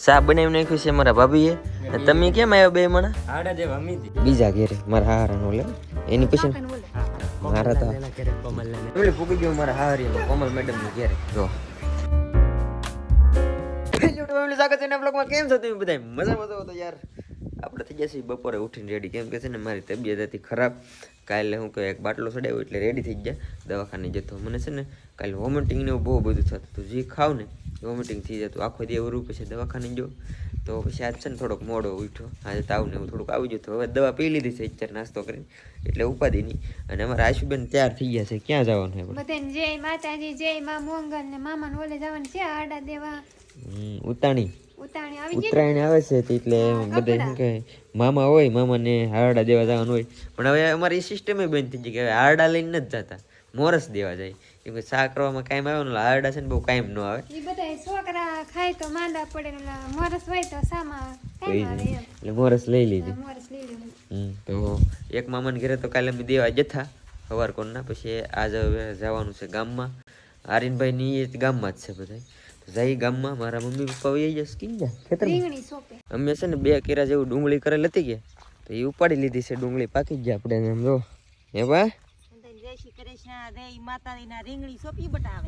સા બનાવી નાખ્યું છે મારા ભાભીએ. તમે કેમ આવ્યા બે મણા? આડા જે વમીતી બીજા ઘેરે મારા હારાનો લે એની પછી મારા તો એટલે પૂકી ગયો મારા હારીમાં કોમલ મેડમ ની ઘેરે. જો સ્વાગત છે ને બ્લોગમાં. કેમ છો તમે બધા? મજામાં છો? તો યાર આપણે થઈ જશે બપોરે ઉઠીને રેડી. કેમ કે છે ને મારી તબિયત હતી ખરાબ. કાલે હું એક બાટલો ચડાવ્યો એટલે રેડી થઈ ગયા. દવાખાને જતો મને છે ને કાલે વોમિટિંગ ને બહુ બધું થતું હતું. જે ખાવ ને વોમિટિંગ થઈ જતું આખો દી એવું. પછી દવાખાને ગયો તો પછી આજ છે ને થોડોક મોડો ઉઠ્યો. આજે તાવ ને એવું થોડુંક આવી ગયું. હવે દવા પી લીધી છે અત્યારે નાસ્તો કરીને એટલે ઉપાધિ નહીં. અને અમારા આશુબેન તૈયાર થઈ ગયા છે. ક્યાં જવાનું છે બધાને? જય માતાજી, જય માં મોંગલ ને મામા ને ઓલે જવાનું છે આડા દેવા. ઉતાણી આવી ઉત્તરાયણ આવે છે એટલે બધા શું કહે મામા હોય મામા ને હારડા દેવા જવાનું હોય. પણ હવે અમારી સિસ્ટમ બંધ થઈ ગઈ કે હવે હારડા લઈને નથી જતા, મોરસ દેવા જાય. કેમ કે શા કરવામાં કાયમ આવે ને હારડા છે ને બહુ કાયમ ન આવે. એ બધા છોકરા ખાય તો માંદા પડે ને મોરસ હોય તો સામા કાયમ આવે એમ. એટલે મોરસ લઈ લીધી. મોરસ લઈ લેવું. તો એક મામાને ઘરે તો કાલે અમે દેવા જથા સવાર કોણના. પછી આજે હવે જવાનું છે ગામમાં. આરીનભાઈ ની એ ગામમાં જ છે બધા. જઈ ગામમાં મારા મમ્મી પપ્પા વહી જશે કિન જા ખેતર. અમે છે ને 2 કેરા જેવું ડુંગળી કરેલ હતી કે તો એ ઉપાડી લીધી છે. ડુંગળી પાકી ગયા આપણે એમ. જો હે બા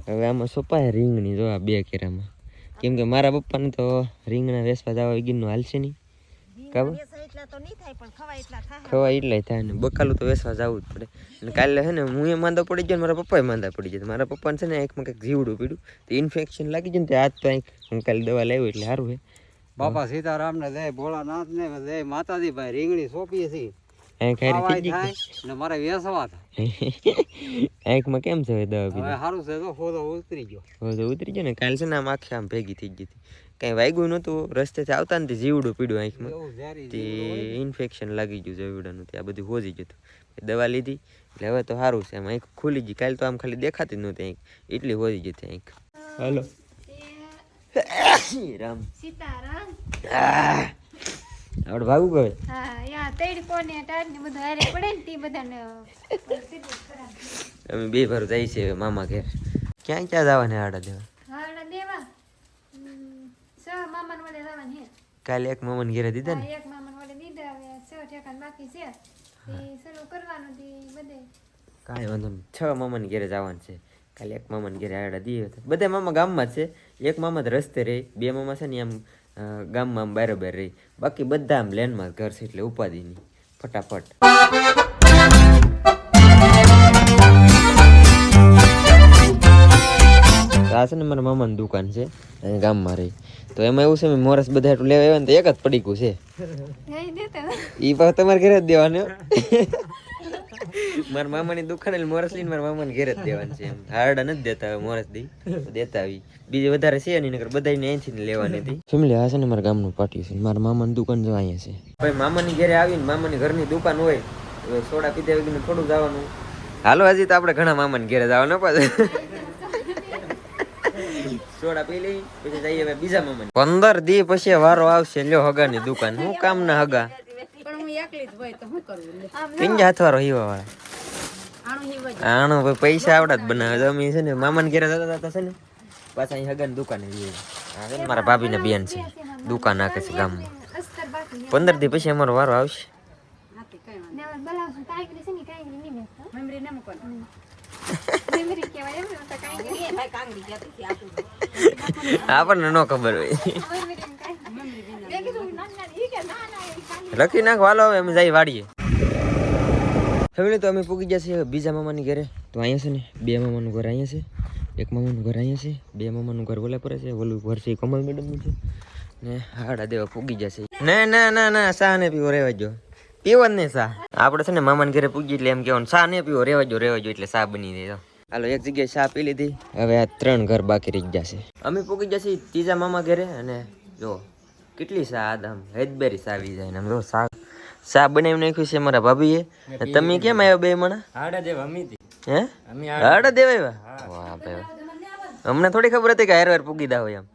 હવે આમાં સોપાય રીંગણી. જો આ 2 કેરામાં. કેમ કે મારા પપ્પાને તો રીંગણા વેસવા જવા ગીરનું હાલશે નહીં. ખવાય એટલાય થાય ને બકાલું તો વેસવા જવું જ પડે. અને કાલે છે ને હું એ માંદા પડી ગયો, મારા પપ્પા માંદા પડી જાય. મારા પપ્પાને છે ને આંખમાં કંઈક જીવડું પીડ્યું તો ઇન્ફેક્શન લાગી જાય ને તે આજ તો આંખ હું કાલે દવા લાવ્યો એટલે સારું છે. બાપા સીતારામ ને જય ભોળાનાથ ને જય માતાજી. ભાઈ રીંગણી સોંપીએ છીએ આંખ હારી થઈ ગઈ ને મારે વેસવા થાય. આંખમાં કેમ છે દવા પીધી? સારું છે તો હોદો ઉતરી ગયો. હોદો ઉતરી ગયો ને. કાલે છે ને આમ આખી આમ ભેગી થઈ ગઈ હતી. કઈ વાગ્યું નતું. રસ્તેથી આવતા ને જીવડું પીડ્યું આંખમાં તે ઇન્ફેક્શન લાગી ગયું જીવડાનું. તે આ બધું હોજી ગયું. દવા લીધી એટલે હવે તો સારું છે. આમ આંખ ખુલી ગઈ. કાલે તો આમ ખાલી દેખાતી જ નહોતી આંખ, એટલી હોજી ગઈ હતી આંખ. હાલો રામ સીતારામ. આવડે ભાગું ગવે. હા યા તડકો ને ટાટ ને બધું હારે પડે ને તે બધાને અમે 2 ભર જાય છે મામા ઘેર. ક્યાં જવાને આડા દેવા? હાડા દેવા મામા ને જવાનું હે. કાલે એક મામાને ઘેરે દીધા ને. એક મામા ને દીધા. હવે 6 ઠેકાણ બાકી છે તે શરૂ કરવાનું તે બધે. કાંઈ વાંધો નહીં. 6 મામાને ઘેરે જવાનું છે કાલે. એક મામાને ઘેરે આડા દીએ હતા. બધા મામા ગામમાં જ છે. એક મામા તો રસ્તે રહે. 2 મામા છે ને આમ ગામમાં આમ બરાબર રહી. બાકી બધા આમ લેનમાં ઘર છે એટલે ઉપાધિ નહીં ફટાફટ. આ છે ને મારા મામાની દુકાન છે ગામમાં રહી. તો એમાં એવું છે મોરસ બધા એટલું લેવા આવ્યા ને તો એક જ પડીકું છે. એ પાછું તમારે ઘરે જ દેવાનું. મારા મામાની દુકાન એટલે મોરસ લઈને મારા મામાને ઘરે જ દેવાનું છે. એમ હારડા નથી દેતા. હવે મોરસ દેતા આવી બીજે વધારે છે નહીં. નકર બધાને અહીંથી લેવાની હતી. ફેમિલી આ છે ને મારા ગામનું પાટિયું છે. મારા મામાની દુકાન જો અહીંયા છે. ભાઈ મામાની ઘરે આવીને મામાની ઘરની દુકાન હોય સોડા પીધા વગર થોડું જવાનું. હાલો હજી તો આપણે ઘણા મામાની ઘરે જવાનું પાછું. સોડા પી લઈ પછી જઈએ હવે બીજા મામાની. 15 દી પછી વારો આવશે. લ્યો હગાની દુકાન. હું કામ ના હગા પિંજા હાથવારો હીવા વાળા આણો ભાઈ પૈસા આવડા જ બનાવે. અમે છે ને મામાને ઘેરે જતા છે ને પાછા અહીં હગાની દુકાને જઈએ. મારા ભાભી ને બેન છે દુકાન નાખે છે ગામમાં. 15 દી પછી અમારો વારો આવશે. આપણને ન ખબર હોય. લખી નાખ વાલો. હવે અમે જઈ વાડીએ. ફેમિલી તો અમે પૂગી ગયા છીએ બીજા મામાની ઘરે. તો અહીંયા છે ને 2 મામાનું ઘર અહીંયા છે. એક મામાનું ઘર અહીંયા છે. 2 મામાનું ઘર ઓલા પર છે. ઓલું ઘર છે કમલ મેડમનું છે. ને હાડા દેવા પૂગી જશે. ના ના ના ના સા ને પીવો રેવા જો. પીવો જ નહીં સા. આપણે છે ને મામાને ઘરે પૂગી એટલે એમ કહેવાનું સા ને પીવો રેવા જો એટલે સા બની જાય. હાલો એક જગ્યાએ સા પી લીધી. હવે આ 3 ઘર બાકી રહી જશે. અમે પૂગી જશે ત્રીજા મામા ઘરે. અને જો કેટલી સા આદમ હેદબેરી સા આવી જાય ને. આમ જો સા બનાવી નાખ્યું છે મારા ભાભીએ. તમે કેમ આવ્યા 2 મણા? આડા જે વમીતી હે હાડા દેવા આવ્યા? વાહ ભાઈ અમને થોડી ખબર હતી કે હાર પૂગી દા હોય એમ.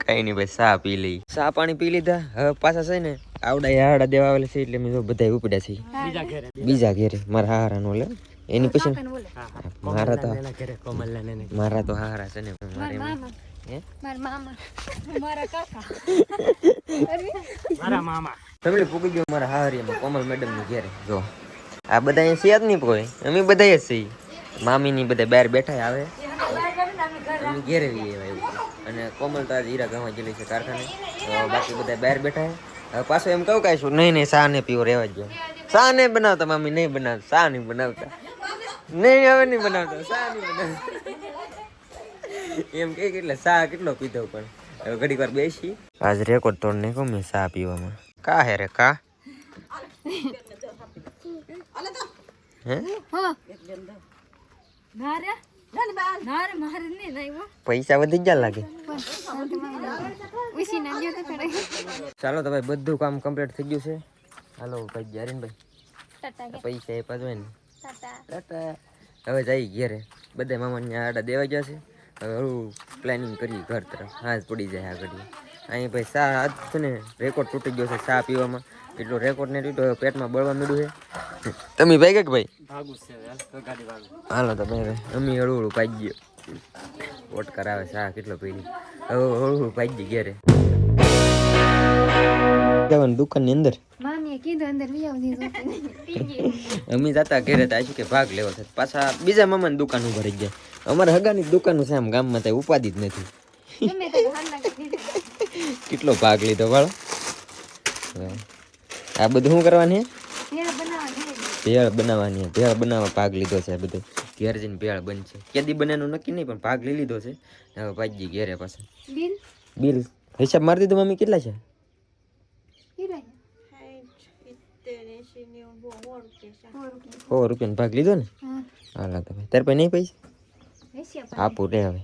કઈ નહીં ભાઈ સા પી લઈ. સા પાણી પી લીધા. હવે પાછા છે ને આવડા હાડા દેવા આવેલા છે એટલે મેં બધા ઉપડ્યા છે બીજા ઘેરે. મારા હારાનો લે એની પછી મારા તો હારા છે ને. હે મારા મામા મારા કાકા ફેમિલી પૂકી ગયો મારા હારિયામાં કોમલ મેડમ ની ઘેરે જો આ બધા અહીંયા છે જ નહીં કોઈ અમે બધા જ છીએ મામી ની બધા બહાર બેઠા આવે અમે ઘેરે જઈએ એવું અને કોમલ તો આજે હીરા ગામમાં ગયેલી છે કારખાને તો બાકી બધા બહાર બેઠા છે હવે પાછો એમ કહું કાંઈ શું નહીં શા ને પીવો રહેવા જ શા નહીં બનાવતા મામી નહીં બનાવતા શા નહીં બનાવતા નહીં હવે નહીં બનાવતા શા નહીં બનાવતા એમ કે એટલે શા કેટલો પીધો પણ હવે ઘડીક વાર બેસી આજ રેકોર્ડ તોડ નાખ્યો મેં શા પીવામાં કા હે રે કા હે પૈસા વધી ગયા લાગે ચાલો તો ભાઈ બધું કામ કમ્પ્લીટ થઈ ગયું છે હાલો ભાઈ જારીનભાઈ પૈસા એ પાછો ને ટાટા હવે જઈ ઘેરે બધા મામાને આડા દેવા ગયા છે હવે હળવું પ્લાનિંગ કરી ઘર તરફ હાથ પડી જાય આગળ અહીં ભાઈ શા આજ છે ને રેકોર્ડ તૂટી ગયો છે શા પીવામાં એટલો રેકોર્ડ ને તૂટ્યો પેટમાં બળવા મળ્યું છે તમે ભાઈ કે ભાઈ હાલો તો ભાઈ અમે હળવું હળવું પાઈ ગયો વોટ કરાવે શા કેટલો પીડી હવે હળવું હળવું પાઈ ગઈ ઘેરે દુકાન ની અંદર મામીએ કીધું અંદર અમે જતા ઘેરે તો આશું કે ભાગ લેવો છે પાછા બીજા મામાની દુકાન ઉપર રહી ગયા અમારા હગાની દુકાન છે આમ ગામમાં ત્યાં ઉપાધિ જ નથી કેટલો ભાગ લીધો વાળો આ બધું શું કરવાની ભેળ બનાવવાની ભેળ બનાવવા ભાગ લીધો છે આ બધું ઘેર જઈને ભેળ બનશે કેદી બનેનું નક્કી નહીં પણ ભાગ લઈ લીધો છે હવે ભાજી ઘેરે પાછા બિલ હિસાબ મારી દીધું મમ્મી કેટલા છે 100 રૂપિયાનો ભાગ લીધો ને હાલા તમે તાર પાસે નહીં પૈસા આપું રે હવે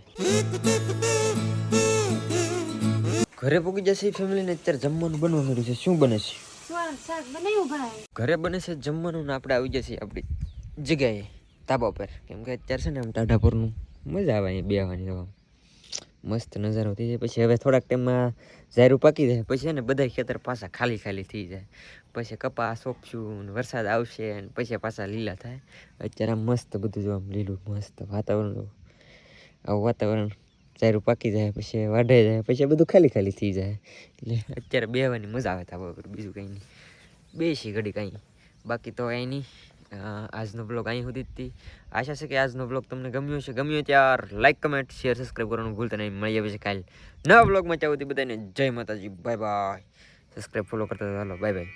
ઘરે પૂકી જશે ફેમિલીને અત્યારે જમવાનું બનવા મળ્યું છે શું બને છે ઘરે બને છે જમવાનું ને આપણે આવી જશે આપણી જગ્યાએ ધાબા પર કેમ કે અત્યારે છે ને આમ ટાઢા પરનું મજા આવે અહીંયા બેહવાની હવા મસ્ત નજારો થઈ જાય પછી હવે થોડાક ટાઈમમાં ઝાયરું પાકી જાય પછી ને બધા ખેતર પાછા ખાલી ખાલી થઈ જાય પછી કપાસ સોંપશું વરસાદ આવશે અને પછી પાછા લીલા થાય અત્યારે આમ મસ્ત બધું જો આમ લીલું મસ્ત વાતાવરણ આવું વાતાવરણ ઝાયરું પાકી જાય પછી વાઢાઈ જાય પછી બધું ખાલી ખાલી થઈ જાય એટલે અત્યારે બેહવાની મજા આવે ધાબા પર બીજું કંઈ નહીં બેસી ઘડી કાંઈ બાકી તો કંઈ નહીં આજનો બ્લોગ અહીં સુધી જ હતી આશા છે કે આજનો બ્લોગ તમને ગમ્યો છે ગમ્યો ત્યાર લાઈક કમેન્ટ શેર સબસ્ક્રાઈબ કરવાનું ભૂલતા નહીં મળી આવે છે કાલે નવા બ્લોગમાં ચાહું બધાને જય માતાજી બાય બાય સબસ્ક્રાઈબ ફોલો કરતા ચાલો બાય બાય